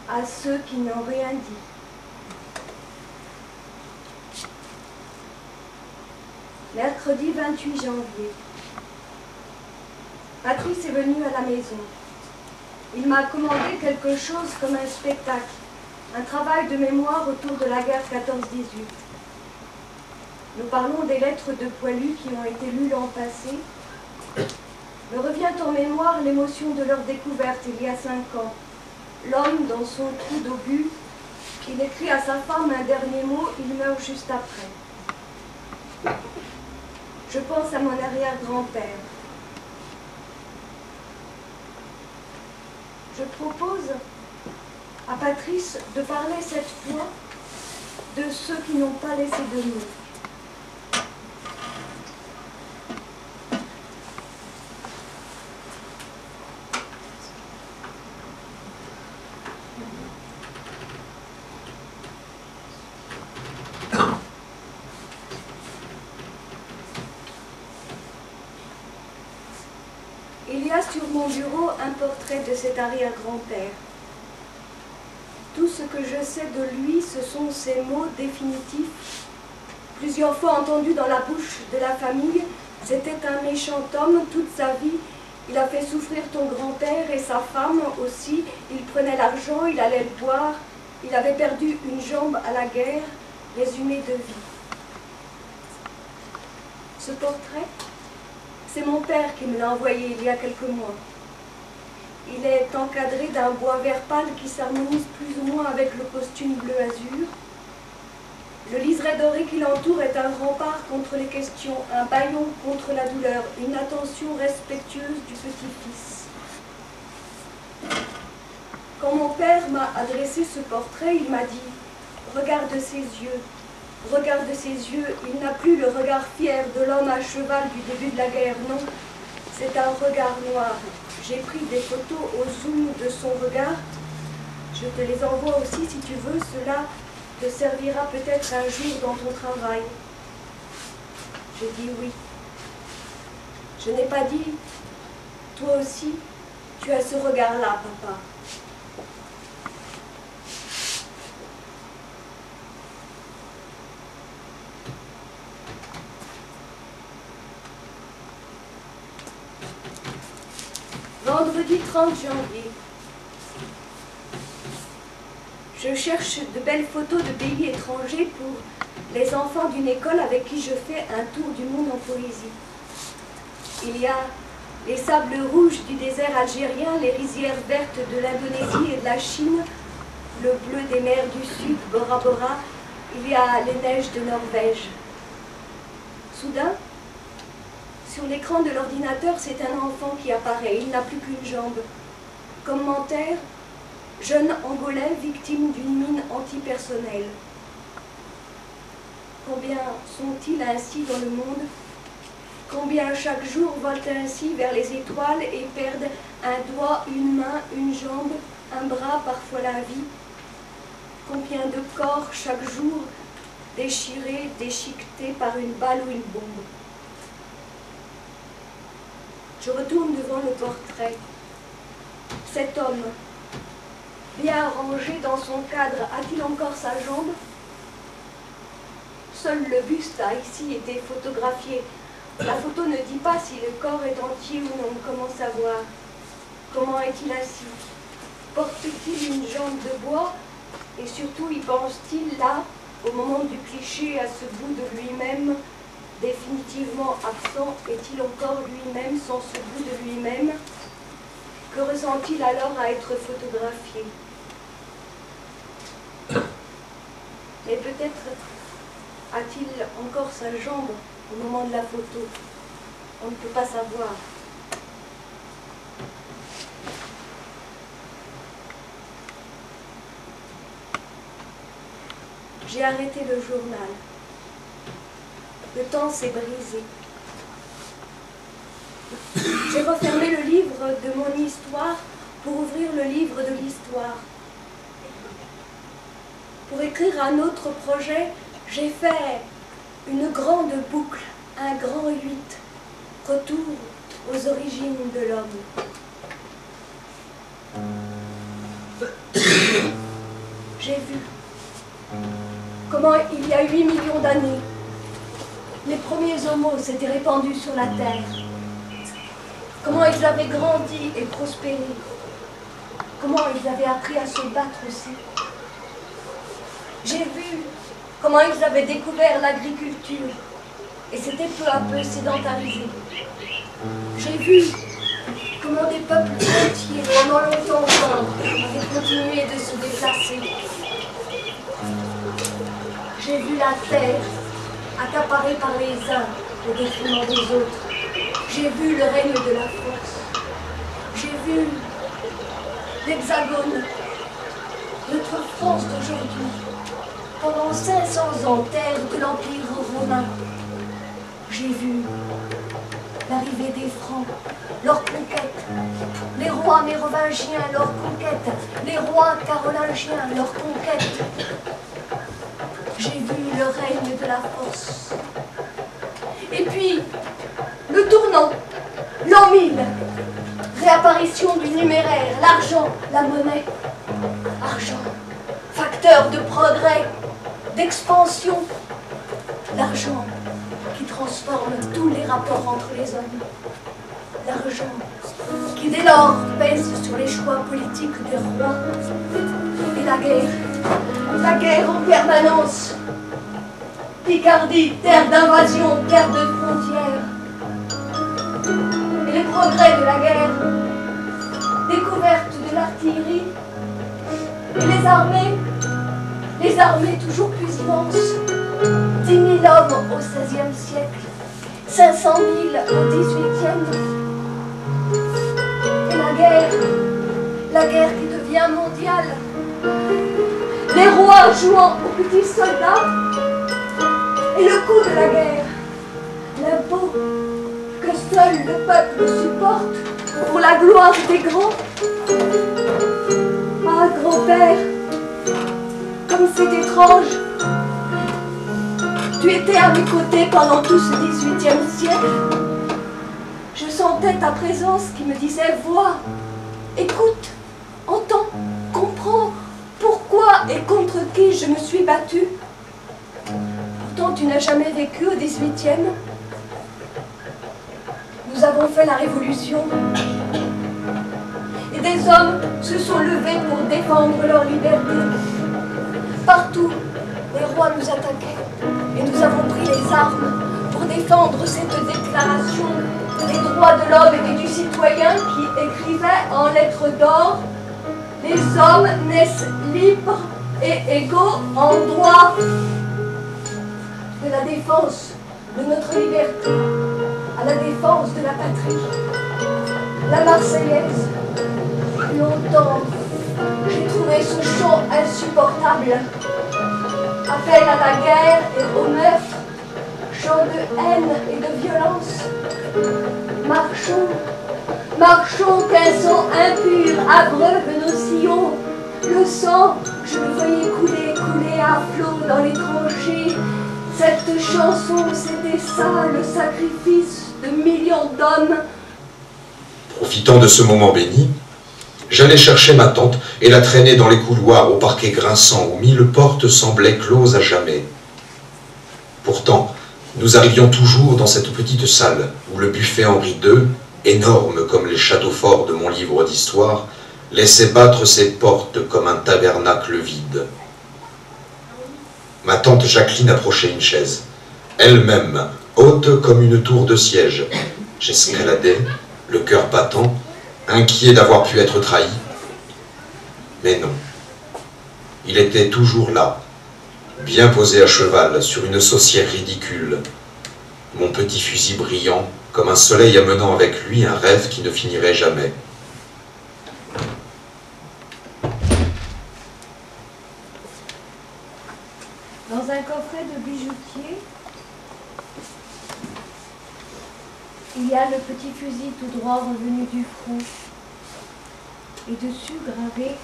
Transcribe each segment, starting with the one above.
à ceux qui n'ont rien dit. Mercredi 28 janvier. Patrice est venu à la maison. Il m'a commandé quelque chose comme un spectacle, un travail de mémoire autour de la guerre 14-18. Nous parlons des lettres de Poilu qui ont été lues l'an passé. Me revient en mémoire l'émotion de leur découverte il y a 5 ans. L'homme dans son trou d'obus, il écrit à sa femme un dernier mot, il meurt juste après. Je pense à mon arrière-grand-père. Je propose à Patrice de parler cette fois de ceux qui n'ont pas laissé de nous. Il y a sur mon bureau un portrait de cet arrière-grand-père. Tout ce que je sais de lui, ce sont ces mots définitifs, plusieurs fois entendus dans la bouche de la famille. C'était un méchant homme toute sa vie. Il a fait souffrir ton grand-père et sa femme aussi. Il prenait l'argent, il allait le boire. Il avait perdu une jambe à la guerre. Résumé de vie. Ce portrait, c'est mon père qui me l'a envoyé il y a quelques mois. Il est encadré d'un bois vert pâle qui s'harmonise plus ou moins avec le costume bleu azur. Le liseré doré qui l'entoure est un rempart contre les questions, un bâillon contre la douleur, une attention respectueuse du petit-fils. Quand mon père m'a adressé ce portrait, il m'a dit « Regarde ses yeux, regarde ses yeux, il n'a plus le regard fier de l'homme à cheval du début de la guerre, non, c'est un regard noir. J'ai pris des photos au zoom de son regard. Je te les envoie aussi si tu veux. Cela te servira peut-être un jour dans ton travail. » J'ai dit oui. Je n'ai pas dit « Toi aussi, tu as ce regard-là, papa. » Vendredi 30 janvier. Je cherche de belles photos de pays étrangers pour les enfants d'une école avec qui je fais un tour du monde en poésie. Il y a les sables rouges du désert algérien, les rizières vertes de l'Indonésie et de la Chine, le bleu des mers du Sud, Bora Bora, il y a les neiges de Norvège. Soudain, sur l'écran de l'ordinateur, c'est un enfant qui apparaît. Il n'a plus qu'une jambe. Commentaire, jeune Angolais victime d'une mine antipersonnelle. Combien sont-ils ainsi dans le monde? Combien chaque jour volent ainsi vers les étoiles et perdent un doigt, une main, une jambe, un bras, parfois la vie? Combien de corps chaque jour déchirés, déchiquetés par une balle ou une bombe? Je retourne devant le portrait. Cet homme, bien rangé dans son cadre, a-t-il encore sa jambe? Seul le buste a ici été photographié. La photo ne dit pas si le corps est entier ou non. Comment savoir? Comment est-il assis? Porte-t-il une jambe de bois? Et surtout, y pense-t-il là, au moment du cliché, à ce bout de lui-même, définitivement absent? Est-il encore lui-même sans ce bout de lui-même? Que ressent-il alors à être photographié? Mais peut-être a-t-il encore sa jambe au moment de la photo? On ne peut pas savoir. J'ai arrêté le journal. Le temps s'est brisé. J'ai refermé le livre de mon histoire pour ouvrir le livre de l'histoire. Pour écrire un autre projet, j'ai fait une grande boucle, un grand 8, retour aux origines de l'homme. a 8 millions d'années, les premiers homos s'étaient répandus sur la Terre. Comment ils avaient grandi et prospéré. Comment ils avaient appris à se battre aussi. J'ai vu comment ils avaient découvert l'agriculture et s'étaient peu à peu sédentarisés. J'ai vu comment des peuples entiers, pendant longtemps encore, avaient continué de se déplacer. J'ai vu la terre accaparée par les uns au détriment des autres. J'ai vu le règne de la force. J'ai vu l'Hexagone, notre France d'aujourd'hui, pendant 500 ans, terre de l'Empire romain. J'ai vu l'arrivée des Francs, leur conquête, les rois mérovingiens, leur conquête, les rois carolingiens, leur conquête. J'ai vu le règne de la force. Et puis, le tournant, l'an 1000, réapparition du numéraire, l'argent, la monnaie. Argent, facteur de progrès, d'expansion. L'argent qui transforme tous les rapports entre les hommes. L'argent qui dès lors pèse sur les choix politiques des rois. Et la guerre en permanence. Picardie, terre d'invasion, terre de frontières. Et les progrès de la guerre, découverte de l'artillerie, et les armées toujours plus immenses. 10 000 hommes au XVIe siècle, 500 000 au XVIIIe. Et la guerre qui devient mondiale. Les rois jouant aux petits soldats. Et le coût de la guerre, l'impôt que seul le peuple supporte pour la gloire des grands. Ah, grand-père, comme c'est étrange. Tu étais à mes côtés pendant tout ce XVIIIe siècle. Je sentais ta présence qui me disait « Vois, écoute, entends, comprends pourquoi et contre qui je me suis battue. » Pourtant, tu n'as jamais vécu au XVIIIe. Nous avons fait la Révolution. Et des hommes se sont levés pour défendre leur liberté. Partout, les rois nous attaquaient. Et nous avons pris les armes pour défendre cette déclaration des droits de l'homme et du citoyen qui écrivait en lettres d'or « Les hommes naissent libres et égaux en droit ». De la défense de notre liberté à la défense de la patrie. La Marseillaise, longtemps, j'ai trouvé ce chant insupportable. Appel à la guerre et au meurtre, chant de haine et de violence. Marchons qu'un sang impur abreuve nos sillons. Le sang, je le voyais couler à flot dans les tranchées. Cette chanson, c'était ça, le sacrifice de millions d'hommes. Profitant de ce moment béni, j'allais chercher ma tante et la traîner dans les couloirs au parquet grinçant où 1000 portes semblaient closes à jamais. Pourtant, nous arrivions toujours dans cette petite salle où le buffet Henri II, énorme comme les châteaux forts de mon livre d'histoire, laissait battre ses portes comme un tabernacle vide. Ma tante Jacqueline approchait une chaise, elle-même haute comme une tour de siège. J'escaladais, le cœur battant, inquiet d'avoir pu être trahi. Mais non, il était toujours là, bien posé à cheval sur une saucière ridicule, mon petit fusil brillant comme un soleil amenant avec lui un rêve qui ne finirait jamais. Dans un coffret de bijoutier, il y a le petit fusil tout droit revenu du front. Et dessus gravé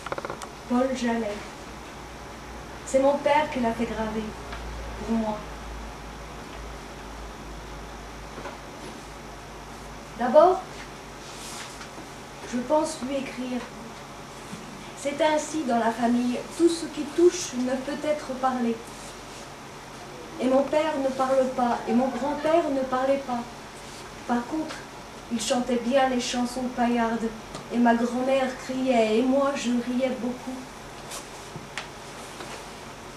Paul Jallet. C'est mon père qui l'a fait graver, pour moi. D'abord, je pense lui écrire. C'est ainsi dans la famille, tout ce qui touche ne peut être parlé. Et mon père ne parle pas, et mon grand-père ne parlait pas. Par contre, il chantait bien les chansons paillardes, et ma grand-mère criait, et moi je riais beaucoup.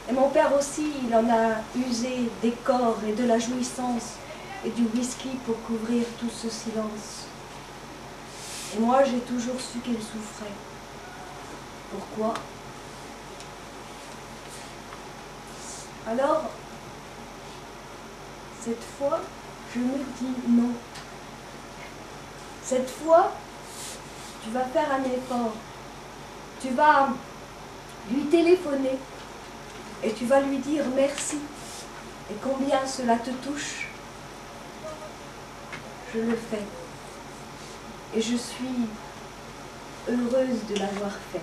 Et mon père aussi, il en a usé des corps et de la jouissance, et du whisky pour couvrir tout ce silence. Et moi j'ai toujours su qu'il souffrait. Pourquoi? Alors, cette fois, je me dis non. Cette fois, tu vas faire un effort. Tu vas lui téléphoner et tu vas lui dire merci. Et combien cela te touche. Je le fais. Et je suis heureuse de l'avoir fait.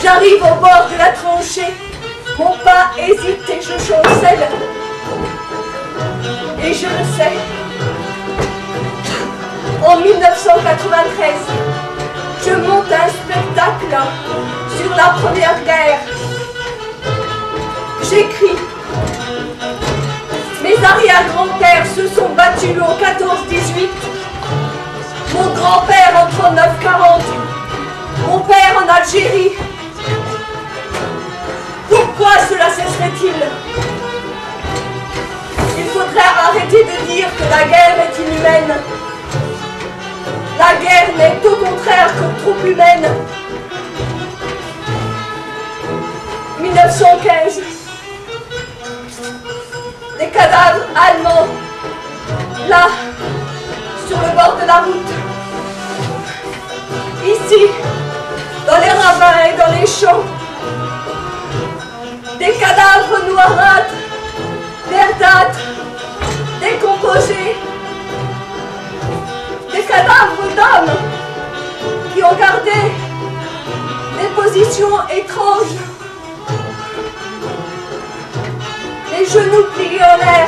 J'arrive au bord de la tranchée, mon pas hésite et je chancelle. Et je le sais. En 1993, je monte un spectacle sur la Première Guerre. J'écris. Mes arrière-grands-pères se sont battus au 14-18. Mon grand-père en 39-40. Mon père en Algérie. Pourquoi cela cesserait-il? Il faudrait arrêter de dire que la guerre est inhumaine. La guerre n'est au contraire que trop humaine. 1915. Des cadavres allemands, là, sur le bord de la route. Ici, dans les ravins et dans les champs. Des cadavres noirâtres, verdâtres, décomposés. Des cadavres d'hommes qui ont gardé des positions étranges. Les genoux pliés en l'air,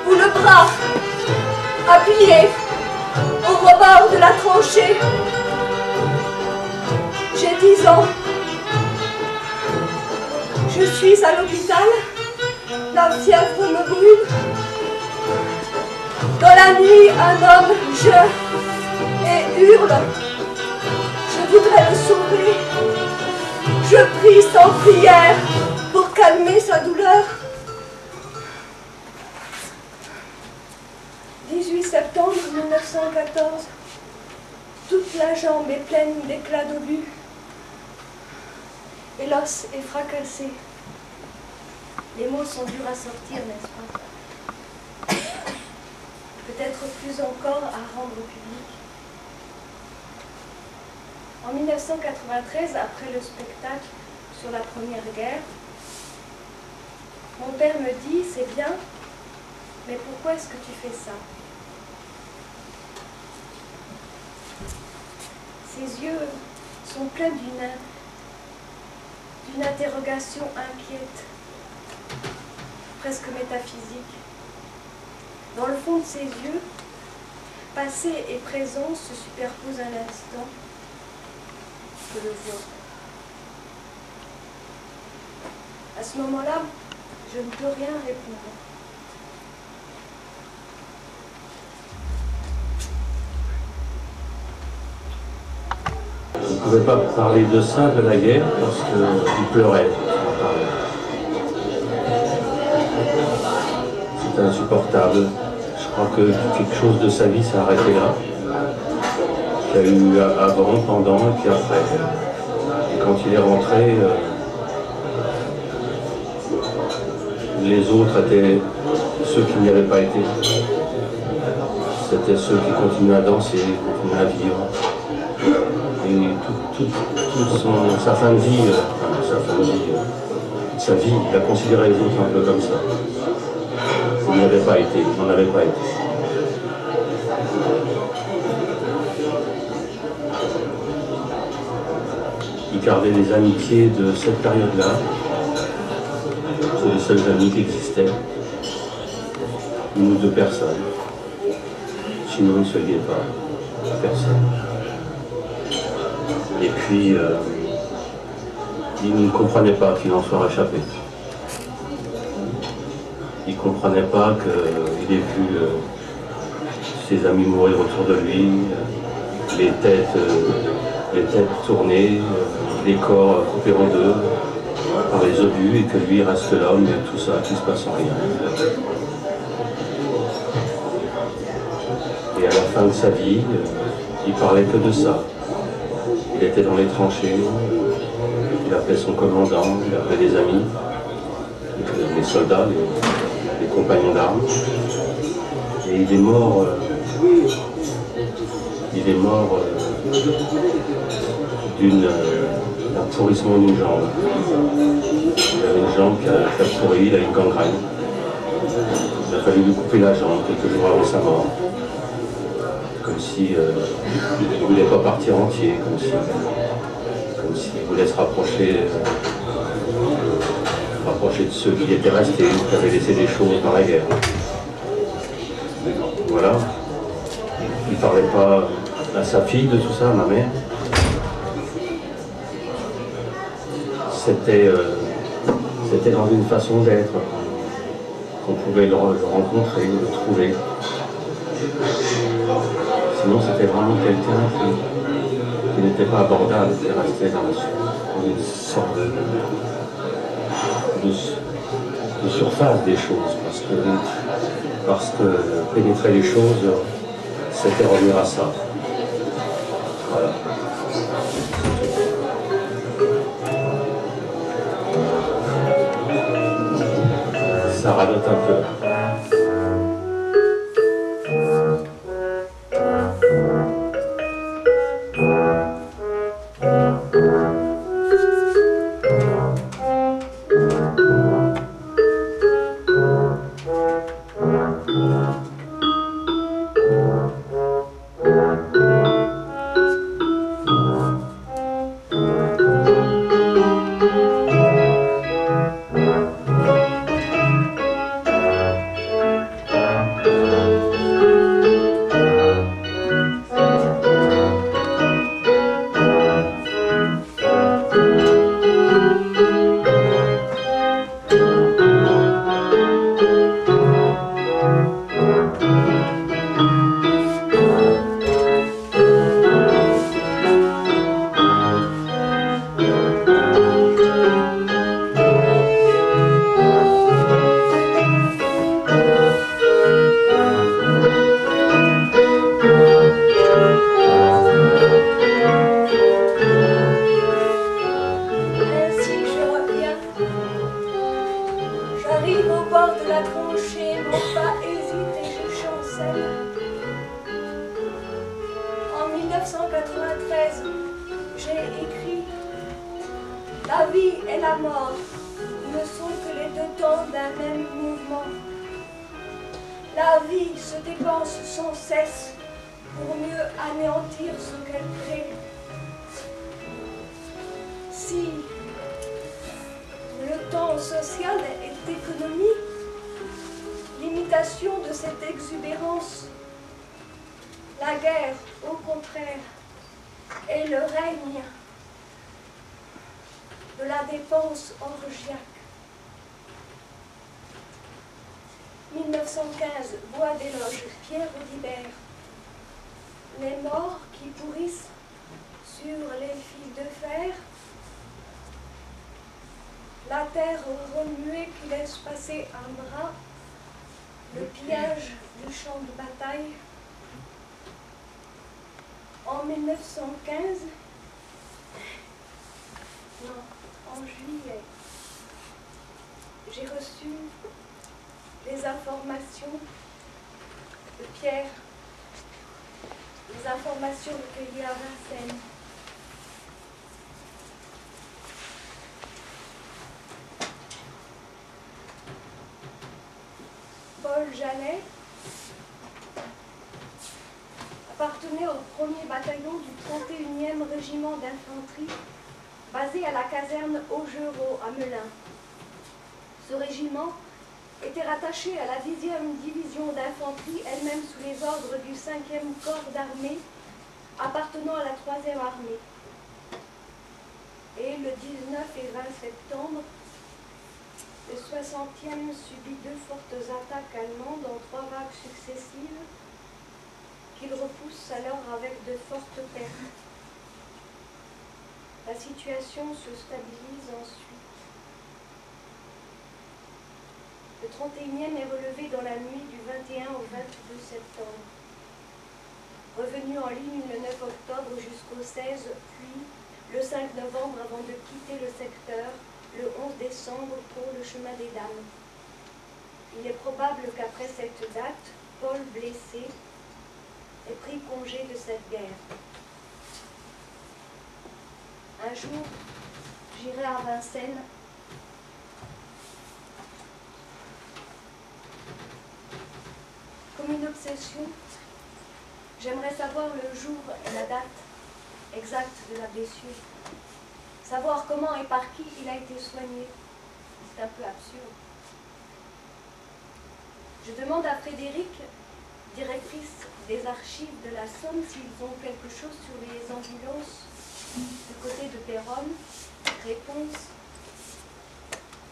ou le bras appuyé au rebord de la tranchée. J'ai 10 ans. Je suis à l'hôpital. La fièvre me brûle. Dans la nuit, un homme jeûne et hurle. Je voudrais le sauver. Je prie sans prière pour calmer sa douleur. 18 septembre 1914. Toute la jambe est pleine d'éclats d'obus. Et l'os est fracassé. Les mots sont durs à sortir, n'est-ce pas? Peut-être plus encore à rendre public. En 1993, après le spectacle sur la Première Guerre, mon père me dit, c'est bien, mais pourquoi est-ce que tu fais ça? Ses yeux sont pleins d'une interrogation inquiète, presque métaphysique. Dans le fond de ses yeux, passé et présent se superposent un instant. Je le vois. À ce moment-là, je ne peux rien répondre. Je ne pouvais pas parler de ça, de la guerre, parce qu'il pleurait. C'était insupportable. Je crois que quelque chose de sa vie s'est arrêté là. Il y a eu avant, pendant et puis après. Et quand il est rentré, Les autres étaient ceux qui n'y avaient pas été. C'était ceux qui continuaient à danser, continuaient à vivre. Et sa fin de vie, toute sa vie, il a considéré les autres un peu comme ça. Il n'y avait pas été, il n'en avait pas été. Il gardait des amitiés de cette période-là. C'est les seuls amis qui existaient. Une ou deux personnes. Sinon, il ne se liait pas à personne. Et puis, il ne comprenait pas qu'il en soit réchappé. Il ne comprenait pas qu'il ait vu ses amis mourir autour de lui, les têtes tournées, les corps coupés en deux par les obus, et que lui reste là, mais tout ça, qu'il ne se passe rien. Et à la fin de sa vie, il parlait que de ça. Il était dans les tranchées, il appelait son commandant, il appelait des amis, les soldats, les compagnons d'armes. Et il est mort d'un pourrissement d'une jambe. Il avait une jambe qui a pourri, il a une gangrène. Il a fallu lui couper la jambe quelques jours avant sa mort. Comme si il ne voulait pas partir entier, comme s'il voulait se rapprocher de ceux qui étaient restés, qui avaient laissé des choses dans la guerre. Voilà. Il ne parlait pas à sa fille de tout ça, à ma mère. C'était dans une façon d'être qu'on pouvait le rencontrer, le trouver. Sinon, c'était vraiment quelqu'un qui n'était pas abordable, qui restait dans une sorte de surface des choses, parce que pénétrer les choses, c'était revenir à ça. Voilà. Ça radote un peu. La vie et la mort ne sont que les deux temps d'un même mouvement. La vie se dépense sans cesse pour mieux anéantir ce qu'elle crée. Si le temps social est économie, l'imitation de cette exubérance, la guerre, au contraire, est le règne de la dépense orgiaque. 1915, voix d'éloge, Pierre Audibert. Les morts qui pourrissent sur les fils de fer, la terre remuée qui laisse passer un bras, le pillage du champ de bataille. En 1915, non, en juillet, j'ai reçu les informations de Pierre, les informations recueillies à Vincennes. Paul Janet appartenait au 1er bataillon du 31e régiment d'infanterie basé à la caserne Augereau à Melun. Ce régiment était rattaché à la 10e division d'infanterie, elle-même sous les ordres du 5e corps d'armée appartenant à la 3e armée. Et le 19 et 20 septembre, le 60e subit 2 fortes attaques allemandes en 3 vagues successives qu'il repousse alors avec de fortes pertes. La situation se stabilise ensuite. Le 31e est relevé dans la nuit du 21 au 22 septembre. Revenu en ligne le 9 octobre jusqu'au 16, puis le 5 novembre avant de quitter le secteur, le 11 décembre pour le chemin des Dames. Il est probable qu'après cette date, Paul, blessé, ait pris congé de cette guerre. Un jour, j'irai à Vincennes. Comme une obsession, j'aimerais savoir le jour et la date exacte de la blessure. Savoir comment et par qui il a été soigné. C'est un peu absurde. Je demande à Frédéric, directrice des archives de la Somme, s'ils ont quelque chose sur les ambulances du côté de Péronne. Réponse: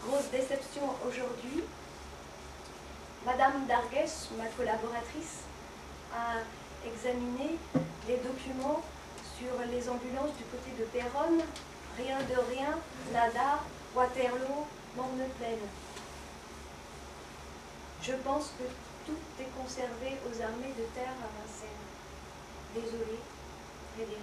grosse déception aujourd'hui. Madame Dargues, ma collaboratrice, a examiné les documents sur les ambulances du côté de Péronne. Rien de rien, nada, Waterloo, Morne-Plaine. Je pense que tout est conservé aux armées de terre à Vincennes. Désolée, Frédéric.